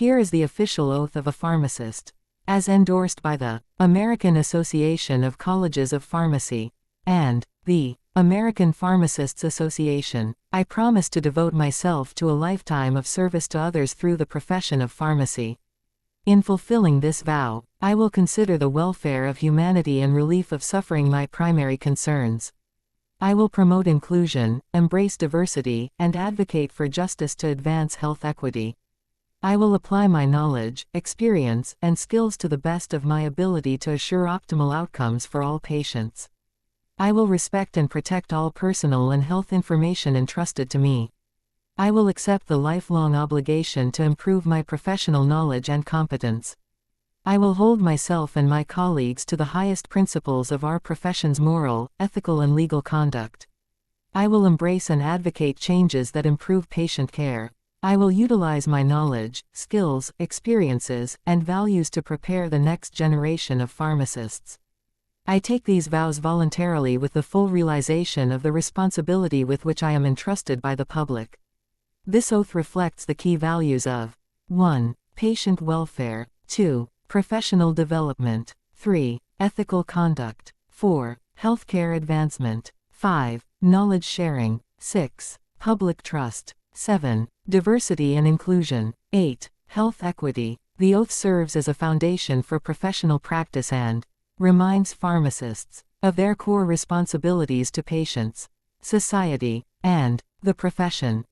Here is the official oath of a pharmacist. As endorsed by the American Association of Colleges of Pharmacy and the American Pharmacists Association, I promise to devote myself to a lifetime of service to others through the profession of pharmacy. In fulfilling this vow, I will consider the welfare of humanity and relief of suffering my primary concerns. I will promote inclusion, embrace diversity, and advocate for justice to advance health equity. I will apply my knowledge, experience, and skills to the best of my ability to assure optimal outcomes for all patients. I will respect and protect all personal and health information entrusted to me. I will accept the lifelong obligation to improve my professional knowledge and competence. I will hold myself and my colleagues to the highest principles of our profession's moral, ethical, and legal conduct. I will embrace and advocate changes that improve patient care. I will utilize my knowledge, skills, experiences, and values to prepare the next generation of pharmacists. I take these vows voluntarily with the full realization of the responsibility with which I am entrusted by the public. This oath reflects the key values of 1. Patient welfare, 2. Professional development, 3. Ethical conduct, 4. Healthcare advancement, 5. Knowledge sharing, 6. Public trust, 7. Diversity and inclusion, 8. Health equity. The oath serves as a foundation for professional practice and reminds pharmacists of their core responsibilities to patients, society, and the profession.